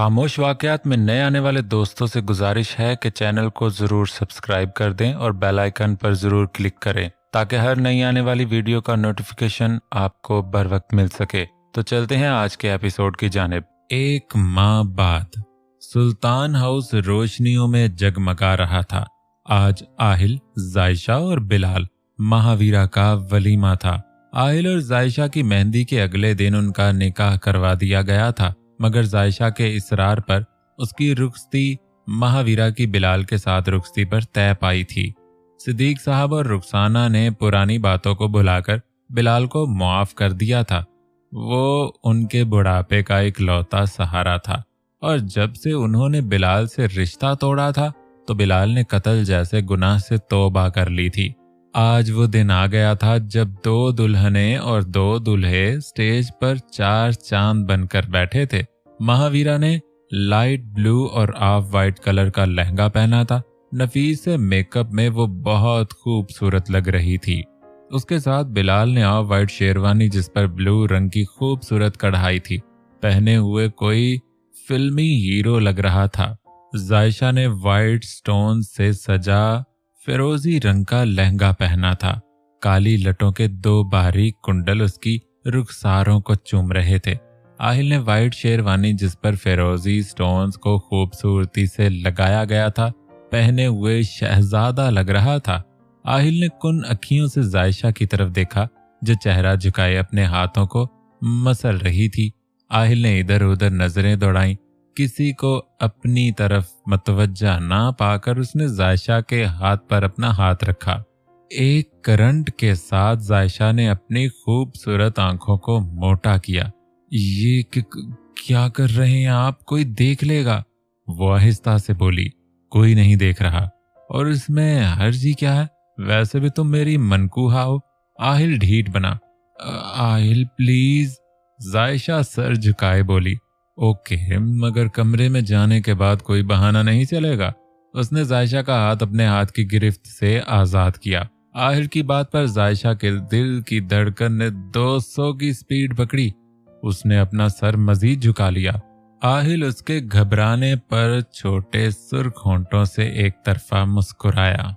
खामोश वाकयात में नए आने वाले दोस्तों से गुजारिश है कि चैनल को ज़रूर सब्सक्राइब कर दें और बेल आइकन पर ज़रूर क्लिक करें ताकि हर नई आने वाली वीडियो का नोटिफिकेशन आपको बर वक्त मिल सके। तो चलते हैं आज के एपिसोड की जानिब। एक माह बाद सुल्तान हाउस रोशनियों में जगमगा रहा था। आज आहिल, जायशा और बिलाल महावीरा का वलीमा था। आहिल और जायशा की मेहंदी के अगले दिन उनका निकाह करवा दिया गया था, मगर जायशा के इसरार पर उसकी रुखसती महावीरा की बिलाल के साथ रुखसती पर तय पाई थी। सिद्दीक साहब और रुखसाना ने पुरानी बातों को भुलाकर बिलाल को मुआफ कर दिया था। वो उनके बुढ़ापे का इकलौता सहारा था और जब से उन्होंने बिलाल से रिश्ता तोड़ा था तो बिलाल ने कत्ल जैसे गुनाह से तौबा कर ली थी। आज वो दिन आ गया था जब दो दुल्हने और दो दूल्हे स्टेज पर चार चांद बनकर बैठे थे। महावीरा ने लाइट ब्लू और ऑफ वाइट कलर का लहंगा पहना था। नफीस मेकअप में वो बहुत खूबसूरत लग रही थी। उसके साथ बिलाल ने ऑफ वाइट शेरवानी जिस पर ब्लू रंग की खूबसूरत कढ़ाई थी पहने हुए कोई फिल्मी हीरो लग रहा था। जायशा ने वाइट स्टोन से सजा फिरोजी रंग का लहंगा पहना था। काली लटों के दो बारीक कुंडल उसकी रुखसारों को चूम रहे थे। आहिल ने वाइट शेरवानी जिस पर फिरोजी स्टोन्स को खूबसूरती से लगाया गया था पहने हुए शहजादा लग रहा था। आहिल ने कुन अखियों से जायशा की तरफ देखा जो चेहरा झुकाए अपने हाथों को मसल रही थी। आहिल ने इधर उधर नजरें दौड़ाई, किसी को अपनी तरफ मतवज्जा ना पाकर उसने जायशा के हाथ पर अपना हाथ रखा। एक करंट के साथ जायशा ने अपनी खूबसूरत आंखों को मोटा किया। ये क्या कर रहे हैं आप? कोई देख लेगा, वो आहिस्ता से बोली। कोई नहीं देख रहा और इसमें हर्जी क्या है? वैसे भी तुम मेरी मनकूहा हो। आहिल ढीठ बना। आहिल प्लीज, जायशा सर झुकाए बोली। ओके, मगर कमरे में जाने के बाद कोई बहाना नहीं चलेगा। उसने जायशा का हाथ अपने हाथ की गिरफ्त से आजाद किया। आहिल की बात पर जायशा के दिल की धड़कन ने 200 की स्पीड पकड़ी। उसने अपना सर मजीद झुका लिया। आहिल उसके घबराने पर छोटे सुर्ख होंठों से एक तरफा मुस्कुराया।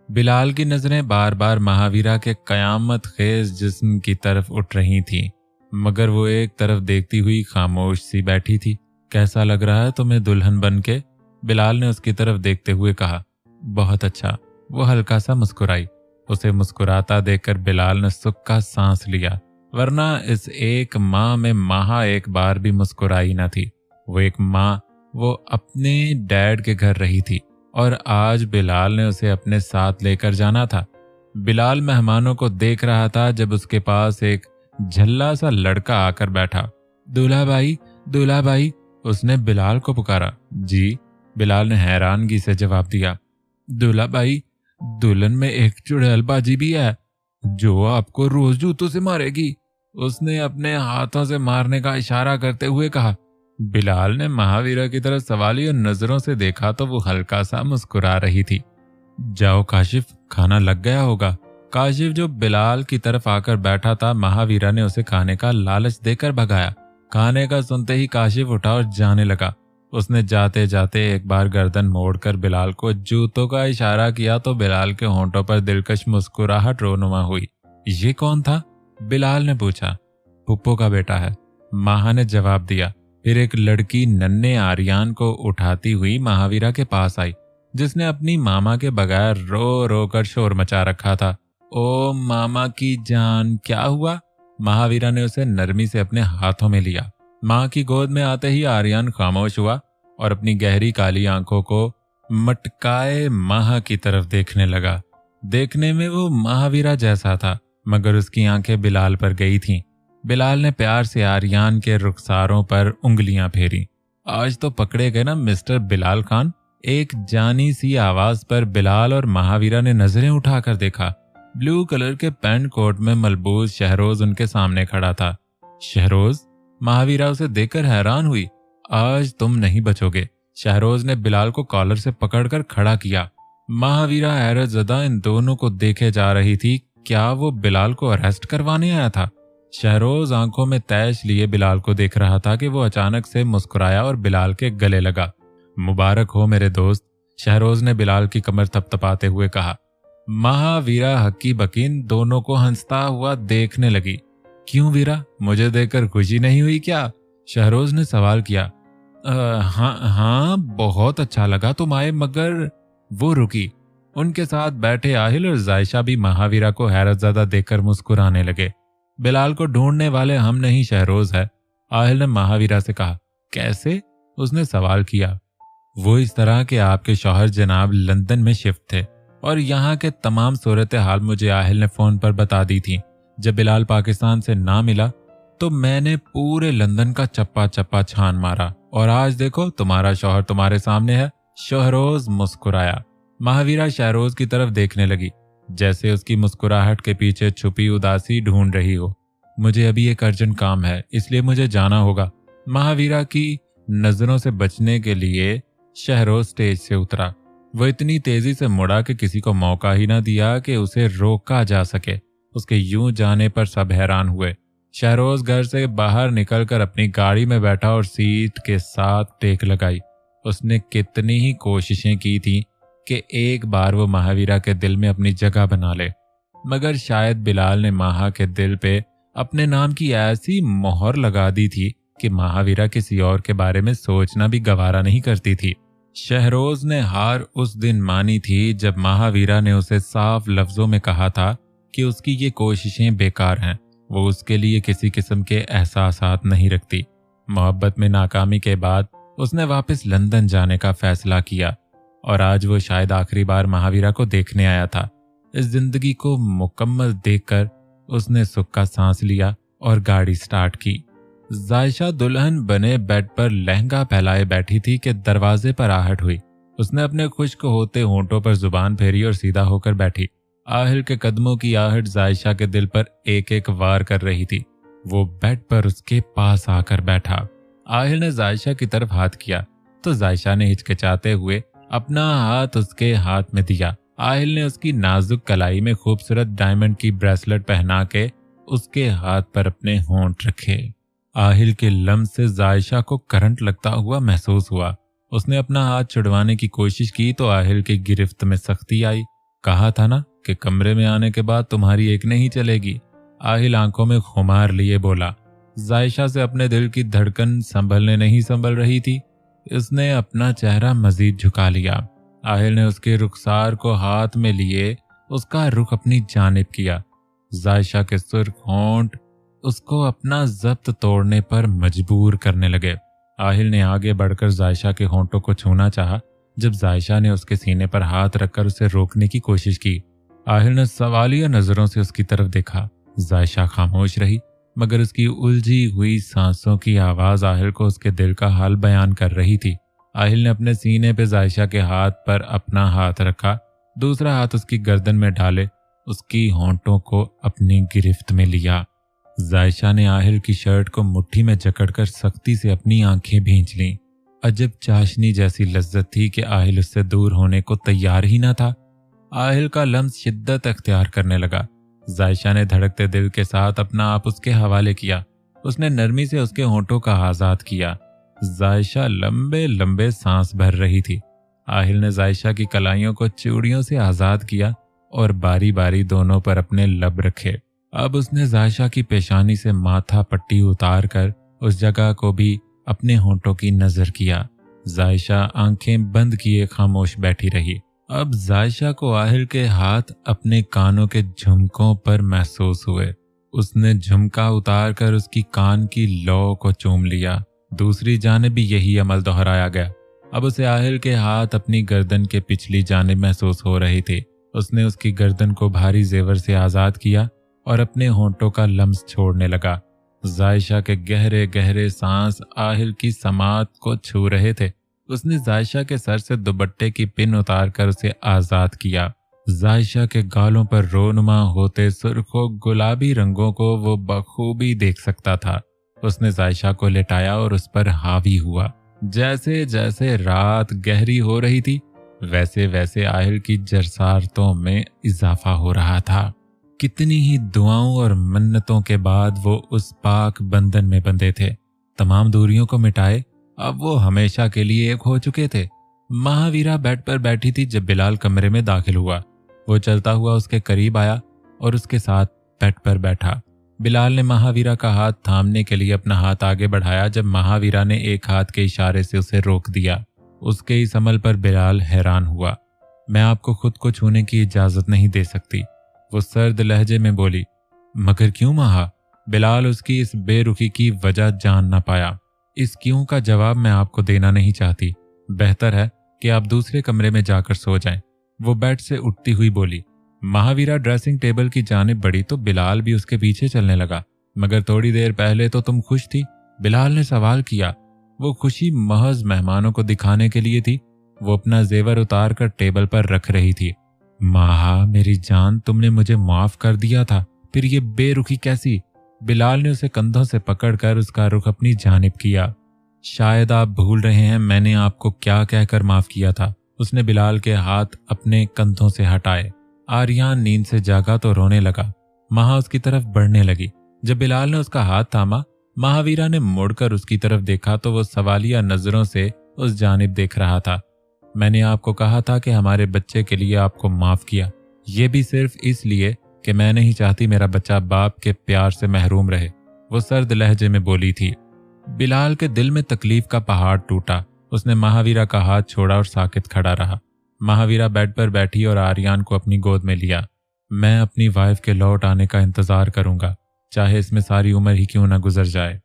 बिलाल की नजरें बार बार महावीरा के कयामत खेज जिस्म की तरफ उठ रही थीं, मगर वो एक तरफ देखती हुई खामोश सी बैठी थी। कैसा लग रहा है तुम्हें दुल्हन बनके? बिलाल ने उसकी तरफ देखते हुए कहा। बहुत अच्छा। वो हल्का सा मुस्कुराई। उसे मुस्कुराता देखकर बिलाल ने सुख का सांस लिया, वरना इस एक माह में माहा एक बार भी मुस्कुराई न थी। वो एक माह वो अपने डैड के घर रही थी और आज बिलाल ने उसे अपने साथ लेकर जाना था। बिलाल मेहमानों को देख रहा था जब उसके पास एक झल्ला सा लड़का आकर बैठा। दूल्हा भाई, दूल्हा भाई, उसने बिलाल को पुकारा। जी, बिलाल ने हैरानगी से जवाब दिया। दूल्हा भाई, दुल्हन में एक चुड़ैलबाजी भी है जो आपको रोज जूतों से मारेगी, उसने अपने हाथों से मारने का इशारा करते हुए कहा। बिलाल ने महावीरा की तरफ सवालिया नजरों से देखा तो वो हल्का सा मुस्कुरा रही थी। जाओ काशिफ, खाना लग गया होगा। काशिफ जो बिलाल की तरफ आकर बैठा था, महावीरा ने उसे खाने का लालच देकर भगाया। खाने का सुनते ही काशिफ उठा और जाने लगा। उसने जाते जाते एक बार गर्दन मोड़कर बिलाल को जूतों का इशारा किया तो बिलाल के होंठों पर दिलकश मुस्कुराहट रोनुमा हुई। ये कौन था? बिलाल ने पूछा। पुप्पो का बेटा है, माहा ने जवाब दिया। फिर एक लड़की नन्हे आर्यान को उठाती हुई महावीरा के पास आई, जिसने अपनी मामा के बगैर रो रो कर शोर मचा रखा था। ओ मामा की जान, क्या हुआ? महावीरा ने उसे नरमी से अपने हाथों में लिया। माँ की गोद में आते ही आर्यान खामोश हुआ और अपनी गहरी काली आंखों को मटकाए माह की तरफ देखने लगा। देखने में वो महावीरा जैसा था, मगर उसकी आंखें बिलाल पर गई थीं। बिलाल ने प्यार से आर्यान के रुखसारों पर उंगलियां फेरी। आज तो पकड़े गए ना मिस्टर बिलाल खान। एक जानी सी आवाज पर बिलाल और महावीरा ने नजरें उठाकर देखा। ब्लू कलर के पैंट कोट में मलबूस शहरोज उनके सामने खड़ा था। शहरोज? महावीरा उसे देखकर हैरान हुई। आज तुम नहीं बचोगे। शहरोज ने बिलाल को कॉलर से पकड़कर खड़ा किया। महावीरा हैरत ज़दा इन दोनों को देखे जा रही थी। क्या वो बिलाल को अरेस्ट करवाने आया था? शहरोज आंखों में तैश लिए बिलाल को देख रहा था कि वो अचानक से मुस्कुराया और बिलाल के गले लगा। मुबारक हो मेरे दोस्त, शहरोज ने बिलाल की कमर थपथपाते हुए कहा। महावीरा हक्की बकीन दोनों को हंसता हुआ देखने लगी। क्यों वीरा, मुझे देखकर खुशी नहीं हुई क्या? शहरोज ने सवाल किया। हाँ, बहुत अच्छा लगा तुम आए, मगर। वो रुकी। उनके साथ बैठे आहिल और जायशा भी महावीरा को हैरतज़दा देखकर मुस्कुराने लगे। बिलाल को ढूंढने वाले हम नहीं, शहरोज है, आहिल ने महावीरा से कहा। कैसे? उसने सवाल किया। वो इस तरह के आपके शौहर जनाब लंदन में शिफ्ट थे और यहाँ के तमाम सूरत हाल मुझे आहिल ने फोन पर बता दी थी। जब बिलाल पाकिस्तान से ना मिला तो मैंने पूरे लंदन का चप्पा चप्पा छान मारा और आज देखो तुम्हारा शौहर तुम्हारे सामने है। शहरोज मुस्कुराया। महावीरा शहरोज की तरफ देखने लगी, जैसे उसकी मुस्कुराहट के पीछे छुपी उदासी ढूंढ रही हो। मुझे अभी एक अर्जेंट काम है, इसलिए मुझे जाना होगा। महावीरा की नजरों से बचने के लिए शहरोज स्टेज से उतरा। वो इतनी तेजी से मुड़ा कि किसी को मौका ही ना दिया कि उसे रोका जा सके। उसके यूं जाने पर सब हैरान हुए। शहरोज घर से बाहर निकलकर अपनी गाड़ी में बैठा और सीट के साथ टेक लगाई। उसने कितनी ही कोशिशें की थी कि एक बार वो महावीरा के दिल में अपनी जगह बना ले, मगर शायद बिलाल ने माहा के दिल पे अपने नाम की ऐसी मोहर लगा दी थी कि महावीरा किसी और के बारे में सोचना भी गवारा नहीं करती थी। शहरोज ने हार उस दिन मानी थी जब महावीरा ने उसे साफ लफ्जों में कहा था कि उसकी ये कोशिशें बेकार हैं। वो उसके लिए किसी किस्म के एहसासात नहीं रखती। मोहब्बत में नाकामी के बाद उसने वापस लंदन जाने का फैसला किया और आज वो शायद आखिरी बार महावीरा को देखने आया था। इस जिंदगी को मुकम्मल देखकर उसने सुख का सांस लिया और गाड़ी स्टार्ट की। जायशा दुल्हन बने बेड पर लहंगा फैलाए बैठी थी कि दरवाजे पर आहट हुई। उसने अपने खुश्क होते होंठों पर जुबान फेरी और सीधा होकर बैठी। आहिल के कदमों की आहट जायशा के दिल पर एक एक वार कर रही थी। वो बेड पर उसके पास आकर बैठा। आहिल ने जायशा की तरफ हाथ किया तो जायशा ने हिचकिचाते हुए अपना हाथ उसके हाथ में दिया। आहिल ने उसकी नाजुक कलाई में खूबसूरत डायमंड की ब्रेसलेट पहना के उसके हाथ पर अपने होंठ रखे। आहिल के लम्स से जायशा को करंट लगता हुआ महसूस हुआ। उसने अपना हाथ छुड़वाने की कोशिश की तो आहिल की गिरफ्त में सख्ती आई। कहा था ना कि कमरे में आने के बाद तुम्हारी एक नहीं चलेगी। आहिल आंखों में खुमार लिए बोला। जायशा से अपने दिल की धड़कन संभलने नहीं संभल रही थी। उसने अपना चेहरा मजीद झुका लिया। आहिल ने उसके रुखसार को हाथ में लिए उसका रुख अपनी जानिब किया। जायशा के सुर्ख होंठ उसको अपना जब्त तोड़ने पर मजबूर करने लगे। आहिल ने आगे बढ़कर जायशा के होंठों को छूना चाहा जब जायशा ने उसके सीने पर हाथ रखकर उसे रोकने की कोशिश की। आहिल ने सवालिया नजरों से उसकी तरफ देखा। जायशा खामोश रही, मगर उसकी उलझी हुई सांसों की आवाज आहिल को उसके दिल का हाल बयान कर रही थी। आहिल ने अपने सीने पे जायशा के हाथ पर अपना हाथ रखा, दूसरा हाथ उसकी गर्दन में डाले उसकी होंठों को अपनी गिरफ्त में लिया। जायशा ने आहिल की शर्ट को मुट्ठी में जकड़कर सख्ती से अपनी आंखें भींच लीं। अजब चाशनी जैसी लज्जत थी कि आहिल उससे दूर होने को तैयार ही न था। आहिल का लम्स शिद्दत अख्तियार करने लगा। जायशा ने धड़कते दिल के साथ अपना आप उसके हवाले किया। उसने नरमी से उसके होंठों का आजाद किया। जायशा लंबे लंबे सांस भर रही थी। आहिल ने जायशा की कलाइयों को चूड़ियों से आजाद किया और बारी बारी दोनों पर अपने लब रखे। अब उसने जायशा की पेशानी से माथा पट्टी उतार कर उस जगह को भी अपने होंठों की नजर किया। जायशा आंखें बंद किए खामोश बैठी रही। अब जायशा को आहिल के हाथ अपने कानों के झुमकों पर महसूस हुए। उसने झुमका उतार कर उसकी कान की लौ को चूम लिया। दूसरी जानिब भी यही अमल दोहराया गया। अब उसे आहिल के हाथ अपनी गर्दन के पिछली जानिब महसूस हो रही थी। उसने उसकी गर्दन को भारी जेवर से आजाद किया और अपने होंठों का लम्स छोड़ने लगा। जायशा के गहरे गहरे सांस आहिल की समात को छू रहे थे। उसने जायशा के सर से दुपट्टे की पिन उतारकर उसे आजाद किया। जायशा के गालों पर रोनुमा होते सुर्खों गुलाबी रंगों को वो बखूबी देख सकता था। उसने जायशा को लेटाया और उस पर हावी हुआ। जैसे जैसे रात गहरी हो रही थी वैसे वैसे आहिल की जरसारतों में इजाफा हो रहा था। कितनी ही दुआओं और मन्नतों के बाद वो उस पाक बंधन में बंधे थे। तमाम दूरियों को मिटाए अब वो हमेशा के लिए एक हो चुके थे। महावीरा बेड पर बैठी थी जब बिलाल कमरे में दाखिल हुआ। वो चलता हुआ उसके करीब आया और उसके साथ बेड पर बैठा। बिलाल ने महावीरा का हाथ थामने के लिए अपना हाथ आगे बढ़ाया जब महावीरा ने एक हाथ के इशारे से उसे रोक दिया। उसके इस अमल पर बिलाल हैरान हुआ। मैं आपको खुद को छूने की इजाजत नहीं दे सकती, वो सर्द लहजे में बोली। मगर क्यों महा? बिलाल उसकी इस बेरुखी की वजह जान ना पाया। इस क्यों का जवाब मैं आपको देना नहीं चाहती। बेहतर है कि आप दूसरे कमरे में जाकर सो जाएं। वो बेड से उठती हुई बोली। महावीरा ड्रेसिंग टेबल की जानिब बढ़ी तो बिलाल भी उसके पीछे चलने लगा। मगर थोड़ी देर पहले तो तुम खुश थी, बिलाल ने सवाल किया। वो खुशी महज मेहमानों को दिखाने के लिए थी। वो अपना जेवर उतार कर टेबल पर रख रही थी। माहा मेरी जान, तुमने मुझे माफ कर दिया था, फिर ये बेरुखी कैसी? बिलाल ने उसे कंधों से पकड़कर उसका रुख अपनी जानिब किया। शायद आप भूल रहे हैं मैंने आपको क्या कहकर माफ किया था। उसने बिलाल के हाथ अपने कंधों से हटाए। आर्यान नींद से जागा तो रोने लगा। महा उसकी तरफ बढ़ने लगी। जब बिलाल ने उसका हाथ थामा, महावीरा ने मुड़कर उसकी तरफ देखा तो वो सवालिया नजरों से उस जानिब देख रहा था। मैंने आपको कहा था कि हमारे बच्चे के लिए आपको माफ किया, ये भी सिर्फ इसलिए कि मैं नहीं चाहती मेरा बच्चा बाप के प्यार से महरूम रहे, वो सर्द लहजे में बोली थी। बिलाल के दिल में तकलीफ का पहाड़ टूटा। उसने महावीरा का हाथ छोड़ा और साकित खड़ा रहा। महावीरा बेड पर बैठी और आर्यान को अपनी गोद में लिया। मैं अपनी वाइफ के लौट आने का इंतजार करूंगा, चाहे इसमें सारी उम्र ही क्यों न गुजर जाए।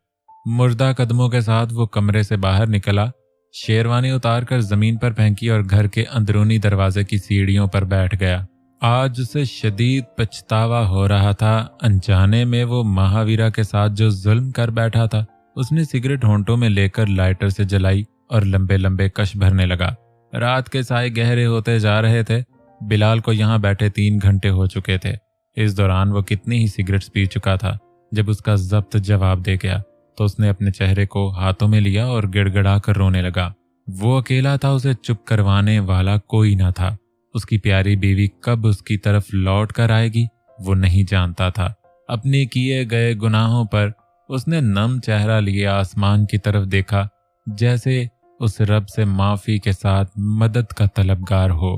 मुर्दा कदमों के साथ वो कमरे से बाहर निकला, शेरवानी उतार कर जमीन पर फेंकी और घर के अंदरूनी दरवाजे की सीढ़ियों पर बैठ गया। आज उसे शदीद पछतावा हो रहा था। अनजाने में वो महावीरा के साथ जो जुल्म कर बैठा था। उसने सिगरेट होंठों में लेकर लाइटर से जलाई और लंबे लंबे कश भरने लगा। रात के साए गहरे होते जा रहे थे। बिलाल को यहाँ बैठे 3 घंटे हो चुके थे। इस दौरान वो कितनी ही सिगरेट्स पी चुका था। जब उसका जब्त जवाब दे गया तो उसने अपने चेहरे को हाथों में लिया और गिड़गिड़ा कर रोने लगा। वो अकेला था, उसे चुप करवाने वाला कोई ना था। उसकी प्यारी बीवी कब उसकी तरफ लौट कर आएगी वो नहीं जानता था। अपने किए गए गुनाहों पर उसने नम चेहरा लिए आसमान की तरफ देखा, जैसे उस रब से माफी के साथ मदद का तलबगार हो।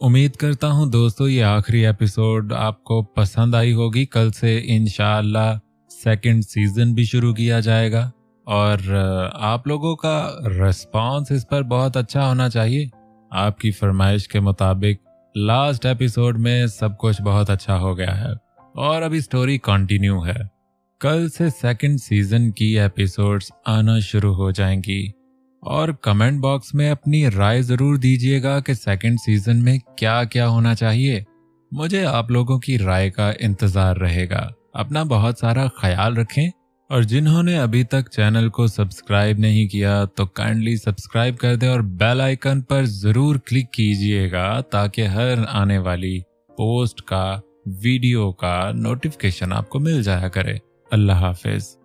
उम्मीद करता हूं दोस्तों ये आखिरी एपिसोड आपको पसंद आई होगी। कल से इंशाअल्लाह सेकंड सीजन भी शुरू किया जाएगा और आप लोगों का रिस्पांस इस पर बहुत अच्छा होना चाहिए। आपकी फरमाइश के मुताबिक लास्ट एपिसोड में सब कुछ बहुत अच्छा हो गया है और अभी स्टोरी कंटिन्यू है। कल से सेकंड सीजन की एपिसोड्स आना शुरू हो जाएंगी और कमेंट बॉक्स में अपनी राय जरूर दीजिएगा कि सेकंड सीजन में क्या क्या होना चाहिए। मुझे आप लोगों की राय का इंतजार रहेगा। अपना बहुत सारा ख्याल रखें और जिन्होंने अभी तक चैनल को सब्सक्राइब नहीं किया तो काइंडली सब्सक्राइब कर दें और बेल आइकन पर जरूर क्लिक कीजिएगा ताकि हर आने वाली पोस्ट का, वीडियो का नोटिफिकेशन आपको मिल जाया करे। अल्लाह हाफिज।